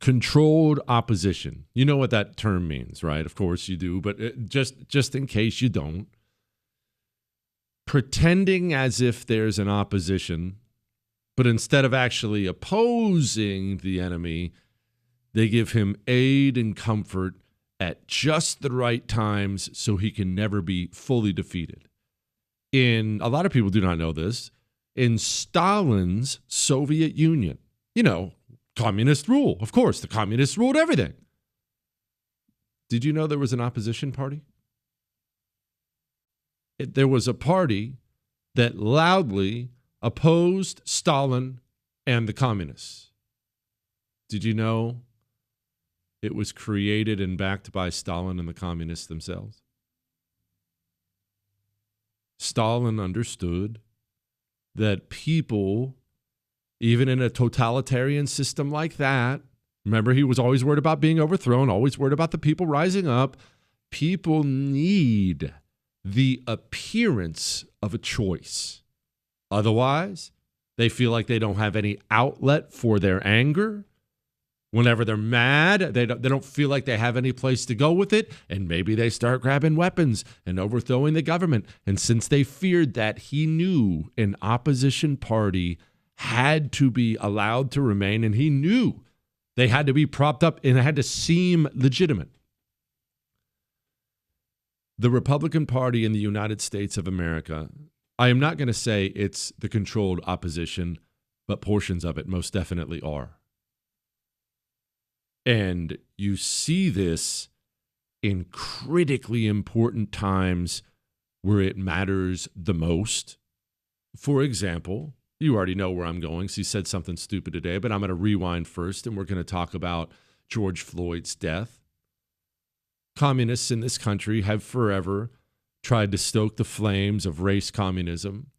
controlled opposition. You know what that term means, right? Of course you do, but just in case you don't. Pretending as if there's an opposition, but instead of actually opposing the enemy, they give him aid and comfort at just the right times so he can never be fully defeated. A lot of people do not know this, in Stalin's Soviet Union, communist rule. Of course, the communists ruled everything. Did you know there was an opposition party? There was a party that loudly opposed Stalin and the communists. Did you know it was created and backed by Stalin and the communists themselves? Stalin understood that people, even in a totalitarian system like that, remember, he was always worried about being overthrown, always worried about the people rising up. People need the appearance of a choice. Otherwise, they feel like they don't have any outlet for their anger. Whenever they're mad, they don't feel like they have any place to go with it, and maybe they start grabbing weapons and overthrowing the government. And since they feared that, he knew an opposition party had to be allowed to remain, and he knew they had to be propped up and it had to seem legitimate. The Republican Party in the United States of America, I am not going to say it's the controlled opposition, but portions of it most definitely are. And you see this in critically important times where it matters the most. For example, you already know where I'm going. So he said something stupid today, but I'm going to rewind first, and we're going to talk about George Floyd's death. Communists in this country have forever tried to stoke the flames of race communism,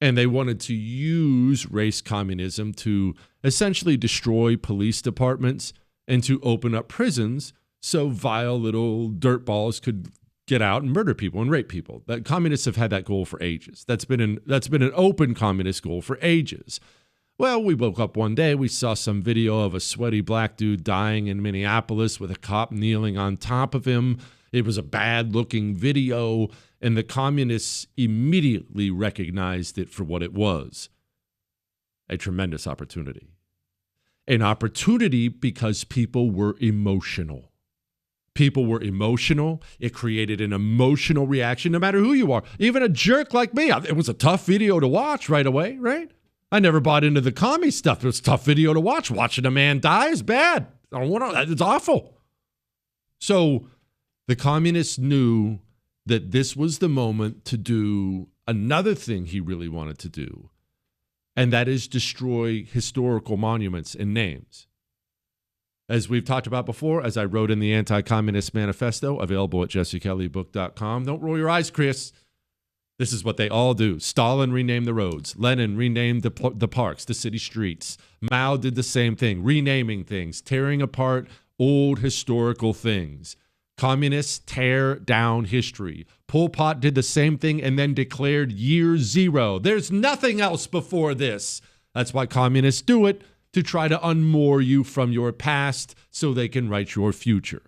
and they wanted to use race communism to essentially destroy police departments and to open up prisons so vile little dirtballs could get out and murder people and rape people. That communists have had that goal for ages. That's been an open communist goal for ages. Well, we woke up one day, we saw some video of a sweaty black dude dying in Minneapolis with a cop kneeling on top of him. It was a bad-looking video, and the communists immediately recognized it for what it was: a tremendous opportunity. An opportunity because people were emotional. People were emotional. It created an emotional reaction, no matter who you are. Even a jerk like me. It was a tough video to watch right away, right? I never bought into the commie stuff. It was a tough video to watch. Watching a man die is bad. It's awful. So the communists knew that this was the moment to do another thing he really wanted to do, and that is destroy historical monuments and names. As we've talked about before, as I wrote in the Anti-Communist Manifesto, available at jessekellebook.com. Don't roll your eyes, Chris. This is what they all do. Stalin renamed the roads. Lenin renamed the parks, the city streets. Mao did the same thing, renaming things, tearing apart old historical things. Communists tear down history. Pol Pot did the same thing and then declared year zero. There's nothing else before this. That's why communists do it, to try to unmoor you from your past so they can write your future.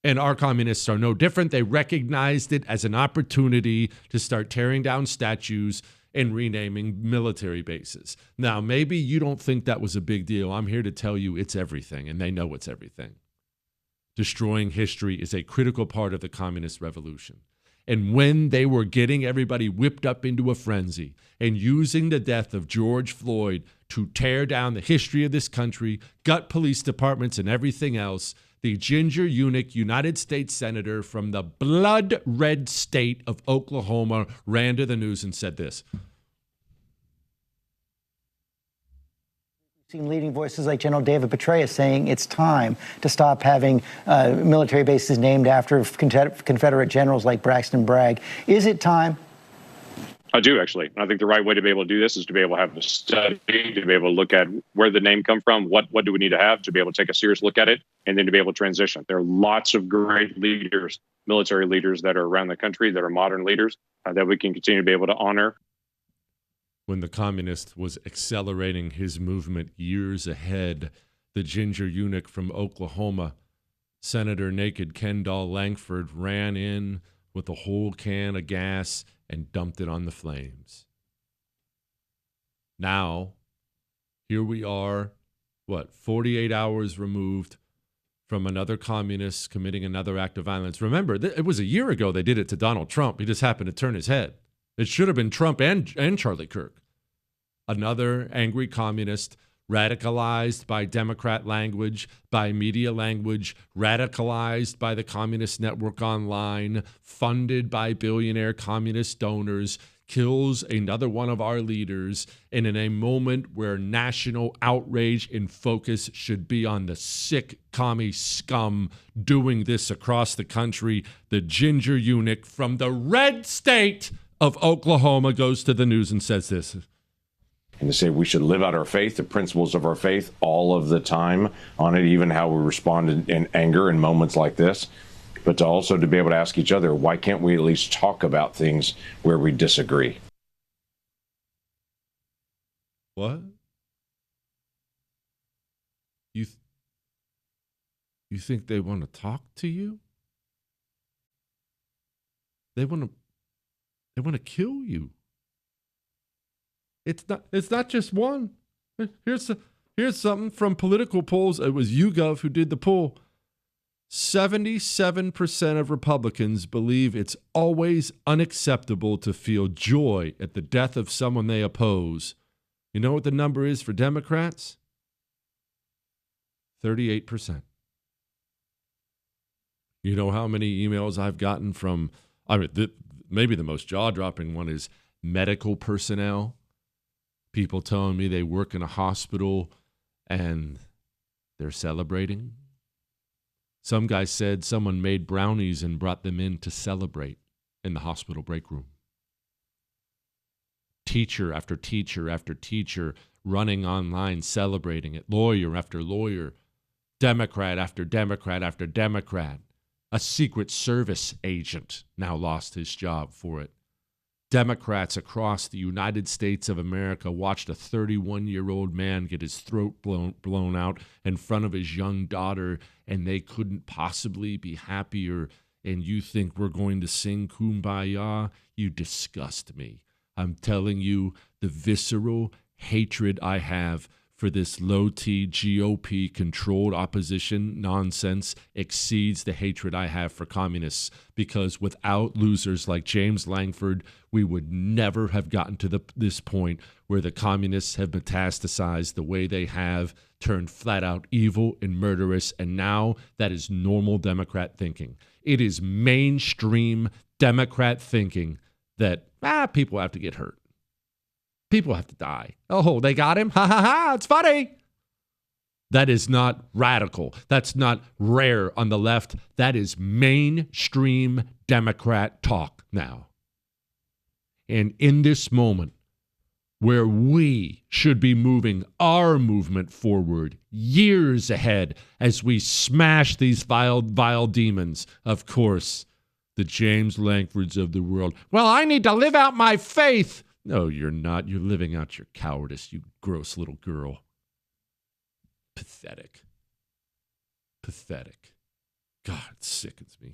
And our communists are no different. They recognized it as an opportunity to start tearing down statues and renaming military bases. Now, maybe you don't think that was a big deal. I'm here to tell you it's everything, and they know it's everything. Destroying history is a critical part of the communist revolution. And when they were getting everybody whipped up into a frenzy and using the death of George Floyd to tear down the history of this country, gut police departments and everything else, the Ginger Eunuch United States Senator from the blood red state of Oklahoma ran to the news and said this. We've seen leading voices like General David Petraeus saying it's time to stop having military bases named after Confederate generals like Braxton Bragg. Is it time? I do, actually. I think the right way to be able to do this is to be able to have a study, to be able to look at where the name come from, what do we need to have to be able to take a serious look at it, and then to be able to transition. There are lots of great leaders, military leaders that are around the country that are modern leaders that we can continue to be able to honor. When the communist was accelerating his movement years ahead, the ginger eunuch from Oklahoma, Senator Naked Kendall Langford, ran in with a whole can of gas and dumped it on the flames. Now, here we are, 48 hours removed from another communist committing another act of violence. Remember, it was a year ago they did it to Donald Trump. He just happened to turn his head. It should have been Trump and Charlie Kirk. Another angry communist, radicalized by Democrat language, by media language, radicalized by the Communist Network Online, funded by billionaire communist donors, kills another one of our leaders, and in a moment where national outrage and focus should be on the sick commie scum doing this across the country, the ginger eunuch from the red state of Oklahoma goes to the news and says this. And to say we should live out our faith, the principles of our faith, all of the time on it, even how we respond in anger in moments like this. But to also to be able to ask each other, why can't we at least talk about things where we disagree? What? You think they want to talk to you? They want to kill you. It's not just one. Here's something from political polls. It was YouGov who did the poll. 77% of Republicans believe it's always unacceptable to feel joy at the death of someone they oppose. You know what the number is for Democrats? 38%. You know how many emails I've gotten from, maybe the most jaw-dropping one is medical personnel. People telling me they work in a hospital and they're celebrating. Some guy said someone made brownies and brought them in to celebrate in the hospital break room. Teacher after teacher after teacher running online celebrating it. Lawyer after lawyer. Democrat after Democrat after Democrat. A Secret Service agent now lost his job for it. Democrats across the United States of America watched a 31-year-old man get his throat blown out in front of his young daughter, and they couldn't possibly be happier. And you think we're going to sing Kumbaya? You disgust me. I'm telling you, the visceral hatred I have for this low-T GOP-controlled opposition nonsense exceeds the hatred I have for communists, because without losers like James Langford, we would never have gotten to this point where the communists have metastasized the way they have, turned flat-out evil and murderous, and now that is normal Democrat thinking. It is mainstream Democrat thinking that people have to get hurt. People have to die. Oh, they got him? Ha ha ha, it's funny. That is not radical. That's not rare on the left. That is mainstream Democrat talk now. And in this moment, where we should be moving our movement forward years ahead as we smash these vile demons, of course, the James Langfords of the world. Well, I need to live out my faith. No, you're not. You're living out your cowardice, you gross little girl. Pathetic. Pathetic. God, it sickens me.